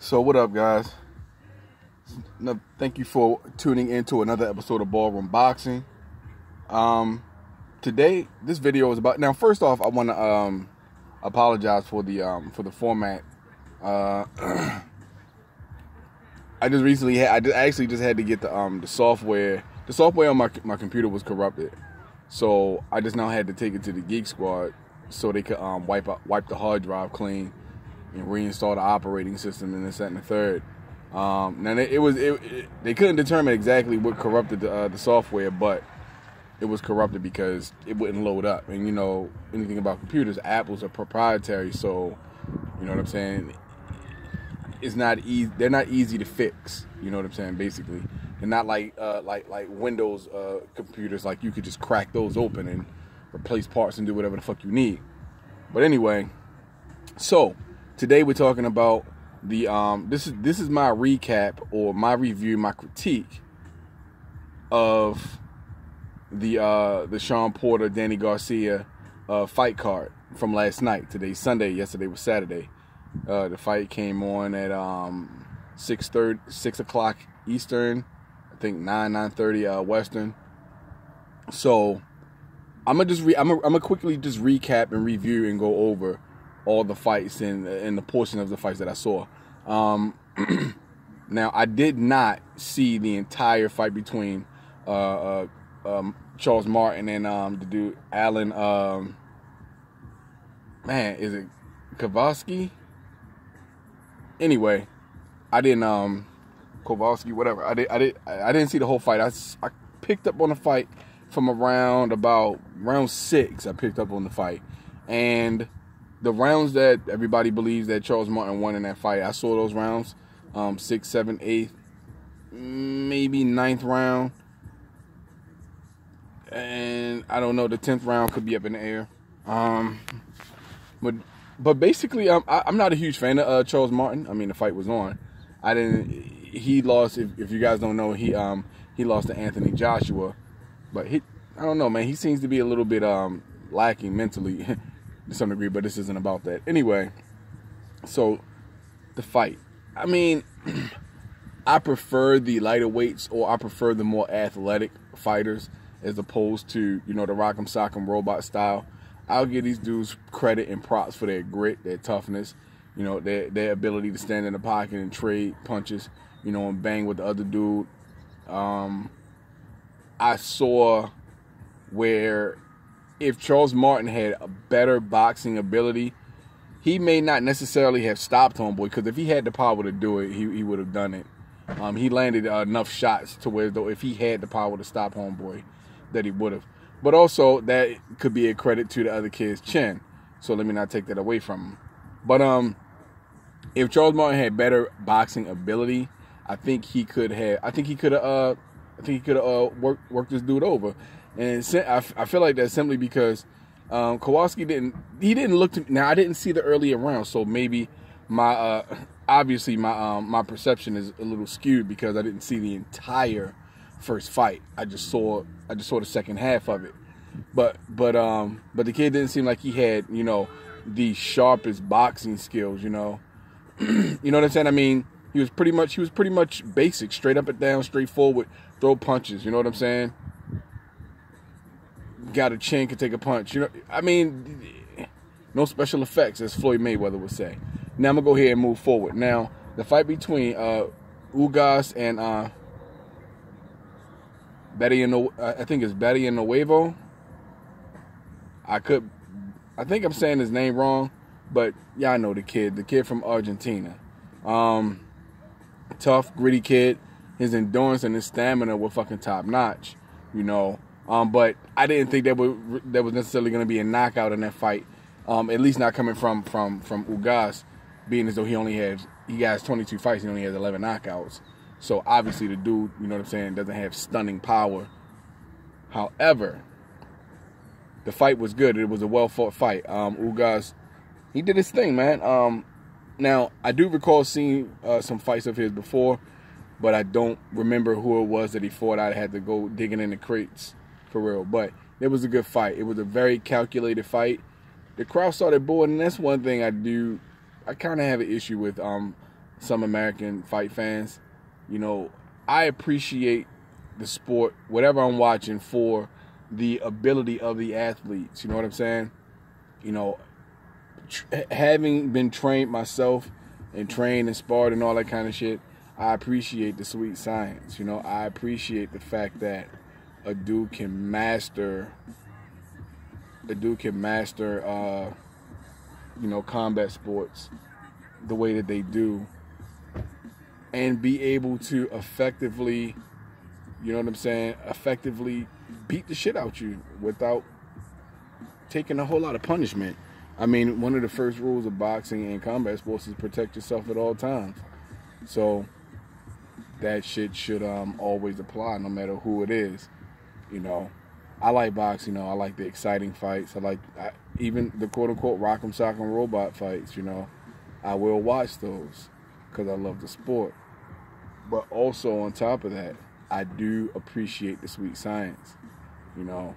So what up, guys? Thank you for tuning in to another episode of Ballroom Boxing. Today, this video is about. Now, first off, I want to apologize for the format. I actually just had to get the software. The software on my computer was corrupted, so I just now had to take it to the Geek Squad so they could wipe the hard drive clean and reinstall the operating system and this, that, and the third. Now they couldn't determine exactly what corrupted the software, but it was corrupted because it wouldn't load up. And you know anything about computers, Apple's are proprietary, so you know what I'm saying. It's not easy. They're not easy to fix. You know what I'm saying. Basically, they're not like Windows computers. Like you could just crack those open and replace parts and do whatever the fuck you need. But anyway, so today we're talking about the this is my recap or my review, my critique of the Sean Porter Danny Garcia fight card from last night. Today's Sunday. Yesterday was Saturday. The fight came on at 6 o'clock Eastern. I think 9:30 Western. So I'm gonna quickly just recap and review and go over all the fights and the portion of the fights that I saw. Now, I did not see the entire fight between Charles Martin and the dude Alan. Is it Kowalski? Anyway, I didn't Kowalski, whatever. I didn't see the whole fight. I picked up on the fight from around round 6. I picked up on the fight, and the rounds that everybody believes that Charles Martin won in that fight, I saw those rounds, 6th, 7th, 8th, maybe 9th round, and I don't know, the 10th round could be up in the air. But basically, I'm not a huge fan of Charles Martin. I mean, the fight was on. He lost. If you guys don't know, he lost to Anthony Joshua, but I don't know, man. He seems to be a little bit lacking mentally to some degree, but this isn't about that. Anyway, so the fight. I mean, I prefer the lighter weights, or I prefer the more athletic fighters as opposed to, you know, the rock'em sock'em robot style. I'll give these dudes credit and props for their grit, their toughness, you know, their ability to stand in the pocket and trade punches, you know, and bang with the other dude. I saw where if Charles Martin had a better boxing ability, he may not necessarily have stopped Homeboy, because if he had the power to do it, he would have done it. He landed enough shots to where, though, if he had the power to stop Homeboy, that he would have. But also, that could be a credit to the other kid's chin. So let me not take that away from him. But if Charles Martin had better boxing ability, I think he could have worked this dude over. And I feel like that's simply because Kowalski didn't look to. Now, I didn't see the earlier rounds, so maybe my perception is a little skewed because I didn't see the entire first fight. I just saw the second half of it. But the kid didn't seem like he had, you know, the sharpest boxing skills, you know. You know what I'm saying? I mean, he was pretty much basic, straight up and down, straightforward, throw punches, you know what I'm saying? Got a chin, could take a punch, you know. I mean, no special effects, as Floyd Mayweather would say. Now I'm gonna go ahead and move forward. Now, the fight between Ugas and I think it's Betty Nuevo. I think I'm saying his name wrong, but yeah, I know the kid from Argentina. Tough, gritty kid. His endurance and his stamina were fucking top notch, you know. But I didn't think that was necessarily going to be a knockout in that fight. At least not coming from Ugas, being as though he has 22 fights, he only has 11 knockouts. So obviously the dude, you know what I'm saying, doesn't have stunning power. However, the fight was good. It was a well-fought fight. Ugas, he did his thing, man. Now, I do recall seeing some fights of his before, but I don't remember who it was that he fought. I had to go digging in the crates for real. But it was a good fight. It was a very calculated fight. The crowd started booing, and that's one thing I kind of have an issue with some American fight fans, you know, I appreciate the sport, whatever I'm watching, for the ability of the athletes. You know what I'm saying? You know, having been trained myself and trained and sparred and all that kind of shit, I appreciate the sweet science. You know, I appreciate the fact that a dude can master, you know, combat sports the way that they do, and be able to effectively, you know what I'm saying, effectively beat the shit out you without taking a whole lot of punishment. I mean, one of the first rules of boxing and combat sports is protect yourself at all times. So that shit should always apply, no matter who it is. You know, I like boxing. You know, I like the exciting fights. Even the quote-unquote rock'em sock'em robot fights. You know, I will watch those because I love the sport. But also on top of that, I do appreciate the sweet science. You know,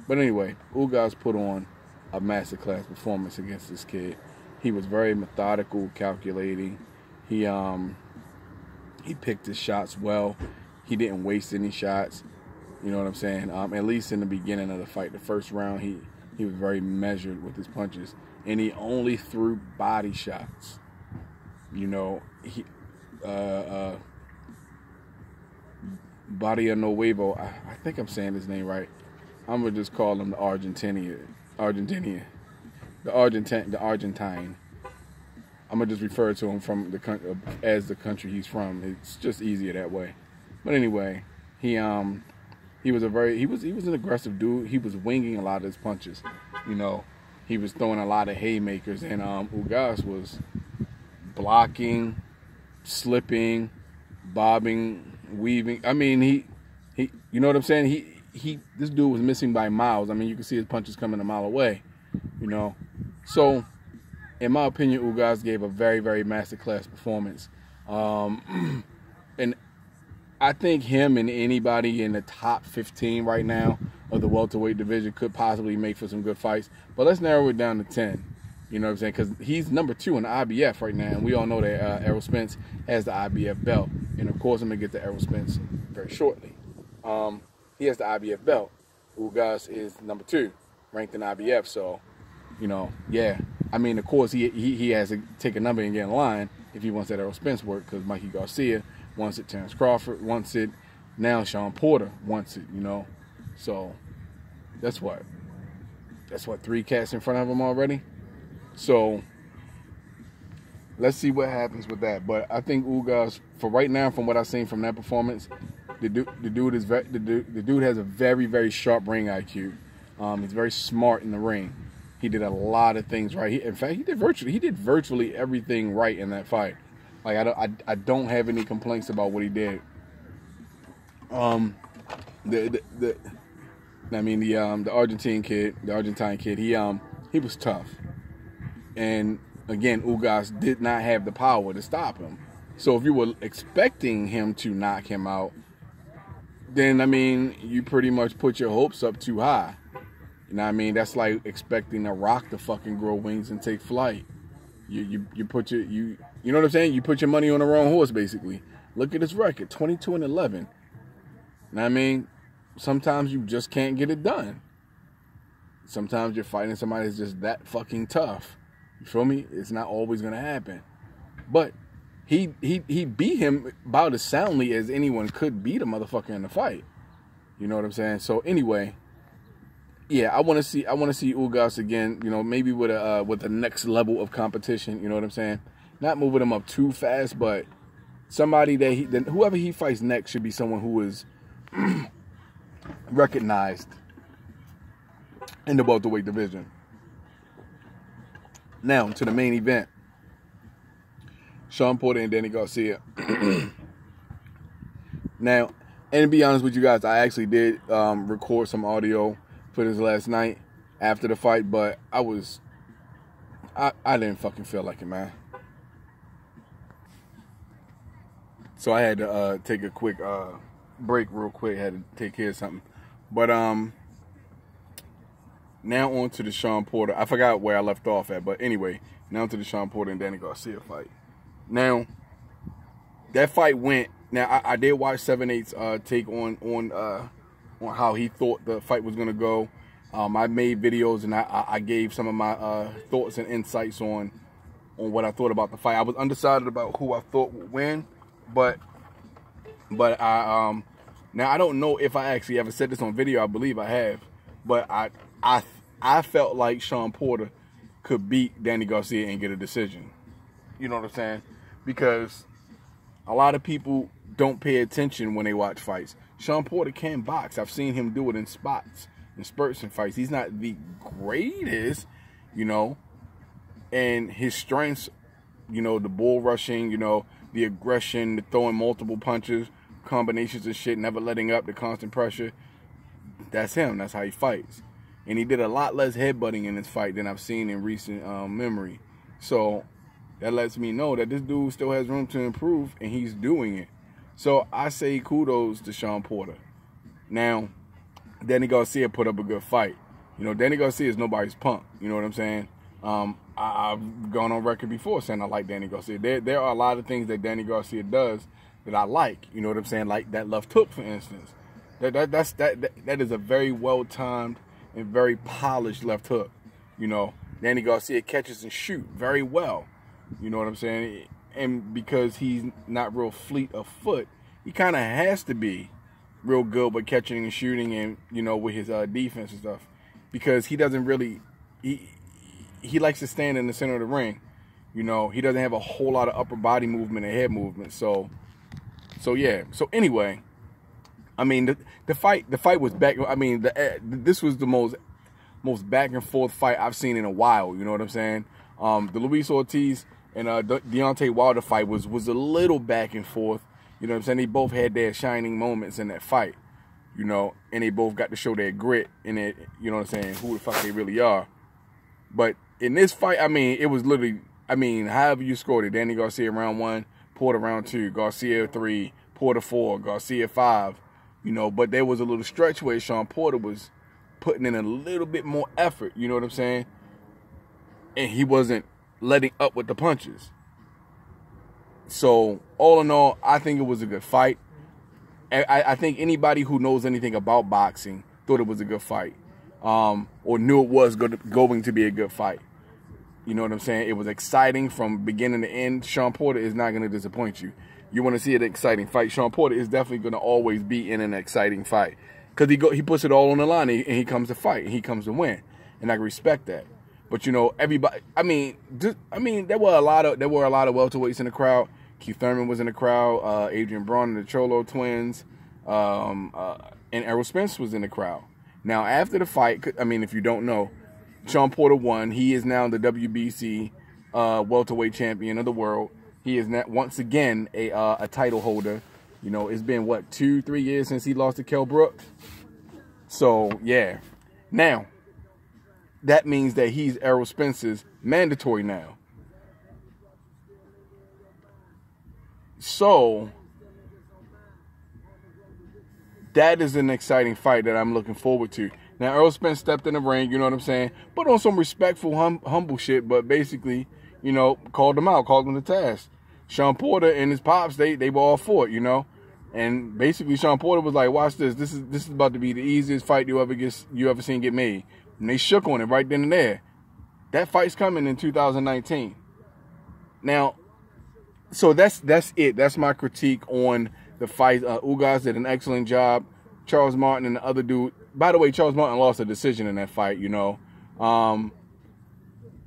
but anyway, Ugas put on a masterclass performance against this kid. He was very methodical, calculating. He picked his shots well. He didn't waste any shots. You know what I'm saying? At least in the beginning of the fight, the first round, he was very measured with his punches, and he only threw body shots. You know, Barria Nuevo, I think I'm saying his name right. I'm gonna just call him the Argentinian. The Argentine. I'm gonna just refer to him as the country he's from. It's just easier that way. But anyway, he was an aggressive dude. He was winging a lot of his punches. You know, he was throwing a lot of haymakers, and Ugas was blocking, slipping, bobbing, weaving. I mean, he you know what I'm saying? This dude was missing by miles. I mean, you can see his punches coming a mile away. You know, so in my opinion, Ugas gave a very, very masterclass performance. And I think him and anybody in the top 15 right now of the welterweight division could possibly make for some good fights. But let's narrow it down to 10. You know what I'm saying? Because he's number 2 in the IBF right now. And we all know that Errol Spence has the IBF belt. And, of course, I'm going to get to Errol Spence very shortly. He has the IBF belt. Ugas is number 2, ranked in IBF. So, you know, yeah. I mean, of course, he has to take a number and get in line if he wants that Errol Spence work, because Mikey Garcia wants it, Terrence Crawford wants it, now Sean Porter wants it, you know. So that's what 3 cats in front of him already. So let's see what happens with that. But I think Ugas, for right now, from what I've seen from that performance, the dude has a very, very sharp ring IQ. He's very smart in the ring. He did a lot of things right. In fact, he did virtually everything right in that fight. Like, I don't have any complaints about what he did. The Argentine kid, he was tough. And again, Ugas did not have the power to stop him. So if you were expecting him to knock him out, then I mean, you pretty much put your hopes up too high. You know what I mean? That's like expecting a rock to fucking grow wings and take flight. You know what I'm saying? You put your money on the wrong horse, basically. Look at his record, 22-11. You know what I mean? Sometimes you just can't get it done. Sometimes you're fighting somebody that's just that fucking tough. You feel me? It's not always gonna happen. But he beat him about as soundly as anyone could beat a motherfucker in the fight. You know what I'm saying? So anyway, yeah, I want to see Ugas again. You know, maybe with a next level of competition. You know what I'm saying? Not moving him up too fast, but somebody that whoever he fights next should be someone who is recognized in the welterweight division. Now to the main event: Sean Porter and Danny Garcia. Now, and to be honest with you guys, I actually did record some audio for this last night after the fight, but I didn't fucking feel like it, man. So I had to take a quick break real quick. Had to take care of something. But now on to the Sean Porter. I forgot where I left off at, but anyway, now to the Sean Porter and Danny Garcia fight. Now, that fight went. Now I did watch 7-8's take on how he thought the fight was gonna go. I made videos and I gave some of my thoughts and insights on what I thought about the fight. I was undecided about who I thought would win, but I now I don't know if I actually ever said this on video. I believe I have, but I felt like Sean Porter could beat Danny Garcia and get a decision. You know what I'm saying? Because a lot of people don't pay attention when they watch fights. Sean Porter can box. I've seen him do it in spots, in spurts and fights. He's not the greatest, you know, and his strengths, you know, the bull rushing, you know, the aggression, the throwing multiple punches, combinations of shit, never letting up, the constant pressure. That's him. That's how he fights. And he did a lot less headbutting in this fight than I've seen in recent memory. So that lets me know that this dude still has room to improve, and he's doing it. So I say kudos to Sean Porter. Now, Danny Garcia put up a good fight. You know, Danny Garcia is nobody's punk. You know what I'm saying? I've gone on record before saying I like Danny Garcia. There are a lot of things that Danny Garcia does that I like. You know what I'm saying? Like that left hook, for instance. That is a very well-timed and very polished left hook. You know, Danny Garcia catches and shoot very well. You know what I'm saying? And because he's not real fleet of foot, he kind of has to be real good with catching and shooting, and you know, with his defense and stuff, because he doesn't really he likes to stand in the center of the ring. You know, he doesn't have a whole lot of upper body movement and head movement. So yeah. So anyway, I mean, the fight was back. I mean, this was the most back and forth fight I've seen in a while. You know what I'm saying? The Luis Ortiz and Deontay Wilder fight was a little back and forth. You know what I'm saying? They both had their shining moments in that fight. You know, and they both got to show their grit in it. You know what I'm saying? Who the fuck they really are. But in this fight, I mean, it was literally, I mean, however you scored it. Danny Garcia round 1, Porter round 2, Garcia 3, Porter 4, Garcia 5. You know, but there was a little stretch where Sean Porter was putting in a little bit more effort. You know what I'm saying? And he wasn't letting up with the punches. So, all in all, I think it was a good fight. I think anybody who knows anything about boxing thought it was a good fight. Or knew it was going to be a good fight. You know what I'm saying? It was exciting from beginning to end. Sean Porter is not going to disappoint you. You want to see an exciting fight, Sean Porter is definitely going to always be in an exciting fight. Because he puts it all on the line, and he comes to fight, and he comes to win. And I respect that. But you know, everybody. I mean, there were a lot of welterweights in the crowd. Keith Thurman was in the crowd. Adrian Braun and the Cholo twins, and Errol Spence was in the crowd. Now, after the fight, I mean, if you don't know, Sean Porter won. He is now the WBC welterweight champion of the world. He is now, once again a title holder. You know, it's been what, 2-3 years since he lost to Kell Brooks. So yeah, now. That means that he's Errol Spence's mandatory now. So, that is an exciting fight that I'm looking forward to. Now, Errol Spence stepped in the ring, you know what I'm saying? But on some respectful, humble shit, but basically, you know, called him out, called him to task. Sean Porter and his pops, they were all for it, you know? And basically, Sean Porter was like, watch this. This is about to be the easiest fight you ever seen get made. And they shook on it right then and there. That fight's coming in 2019. Now, so that's it. That's my critique on the fight. Ugas did an excellent job. Charles Martin and the other dude. By the way, Charles Martin lost a decision in that fight, you know.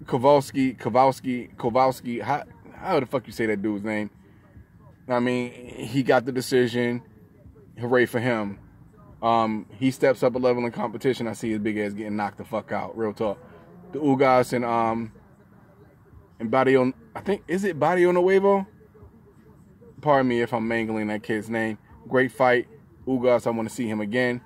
Kowalski. How the fuck you say that dude's name? I mean, he got the decision. Hooray for him. He steps up a level in competition. I see his big ass getting knocked the fuck out. Real talk. The Ugas and Barrio, I think, is it Barrio Nuevo? Pardon me if I'm mangling that kid's name. Great fight. Ugas, I want to see him again.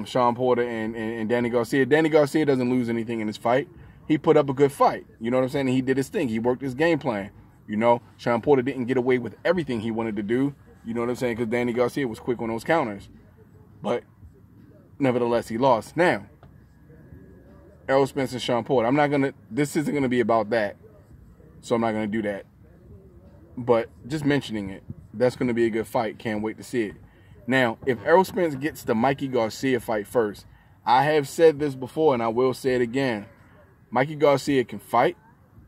Sean Porter and Danny Garcia. Danny Garcia doesn't lose anything in this fight. He put up a good fight. You know what I'm saying? He did his thing. He worked his game plan. You know, Sean Porter didn't get away with everything he wanted to do. You know what I'm saying? Because Danny Garcia was quick on those counters. But nevertheless, he lost. Now, Errol Spence and Sean Porter. This isn't going to be about that. So I'm not going to do that. But just mentioning it. That's going to be a good fight. Can't wait to see it. Now, if Errol Spence gets the Mikey Garcia fight first, I have said this before and I will say it again. Mikey Garcia can fight.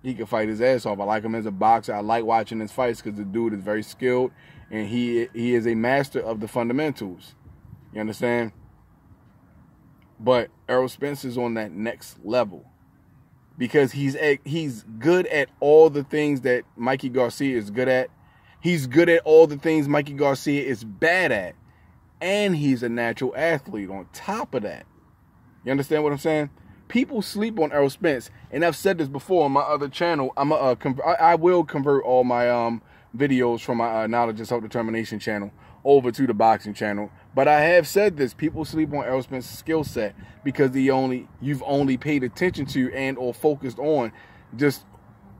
He can fight his ass off. I like him as a boxer. I like watching his fights because the dude is very skilled and he is a master of the fundamentals. You understand? But Errol Spence is on that next level because he's good at all the things that Mikey Garcia is good at. He's good at all the things Mikey Garcia is bad at. And he's a natural athlete on top of that. You understand what I'm saying? People sleep on Errol Spence, and I've said this before on my other channel. I will convert all my videos from my Knowledge and Self-Determination channel over to the boxing channel. But I have said this: people sleep on Errol Spence's skill set because you've only paid attention to and or focused on just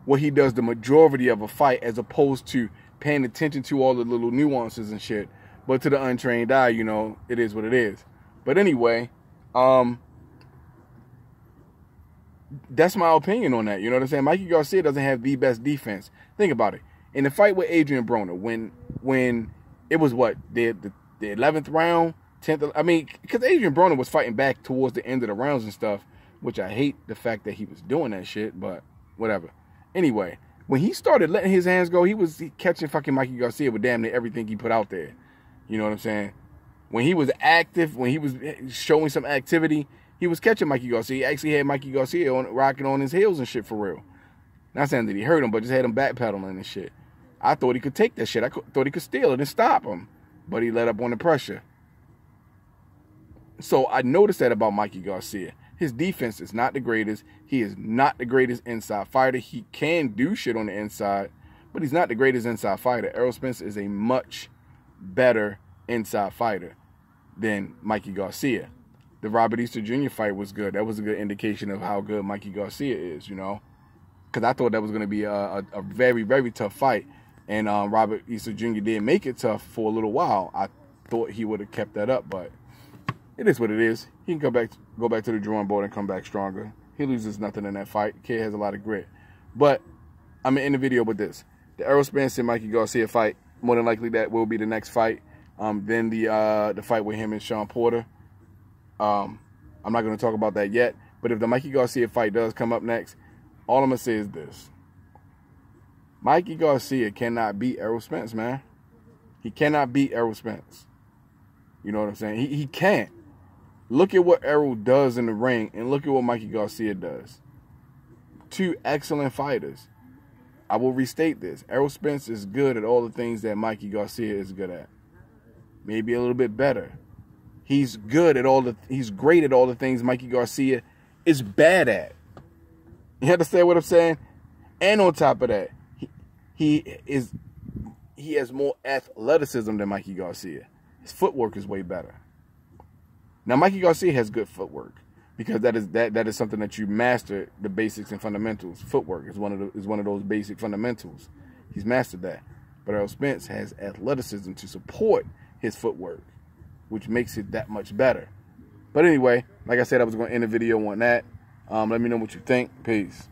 what he does the majority of a fight, as opposed to paying attention to all the little nuances and shit. But to the untrained eye, you know, it is what it is. But anyway, that's my opinion on that. You know what I'm saying? Mikey Garcia doesn't have the best defense. Think about it. In the fight with Adrian Broner, when it was what, the 11th round, 10th, I mean, because Adrian Broner was fighting back towards the end of the rounds and stuff, which I hate the fact that he was doing that shit, but whatever. Anyway, when he started letting his hands go, he was catching fucking Mikey Garcia with damn near everything he put out there. You know what I'm saying? When he was active, when he was showing some activity, he was catching Mikey Garcia. He actually had Mikey Garcia rocking on his heels and shit for real. Not saying that he hurt him, but just had him backpedaling and shit. I thought he could take that shit. I thought he could steal it and stop him. But he let up on the pressure. So I noticed that about Mikey Garcia. His defense is not the greatest. He is not the greatest inside fighter. He can do shit on the inside, but he's not the greatest inside fighter. Errol Spence is a much better inside fighter than Mikey Garcia. The Robert Easter Jr. fight was good. That was a good indication of how good Mikey Garcia is, you know. Because I thought that was going to be a very, very tough fight. And Robert Easter Jr. did make it tough for a little while. I thought he would have kept that up, but it is what it is. He can go back to the drawing board and come back stronger. He loses nothing in that fight. Kid has a lot of grit. But I'm in the video with this. The Errol Spence and Mikey Garcia fight, more than likely that will be the next fight. Then the fight with him and Sean Porter. I'm not going to talk about that yet. But if the Mikey Garcia fight does come up next, all I'm going to say is this. Mikey Garcia cannot beat Errol Spence, man. He cannot beat Errol Spence. You know what I'm saying? He can't. Look at what Errol does in the ring and look at what Mikey Garcia does. Two excellent fighters. I will restate this. Errol Spence is good at all the things that Mikey Garcia is good at. Maybe a little bit better. He's great at all the things Mikey Garcia is bad at. You understand what I'm saying? And on top of that, he has more athleticism than Mikey Garcia. His footwork is way better. Now Mikey Garcia has good footwork because that is something that you master, the basics and fundamentals. Footwork is one of those basic fundamentals. He's mastered that. But Errol Spence has athleticism to support his footwork, which makes it that much better. But anyway, like I said, I was going to end the video on that. Let me know what you think. Peace.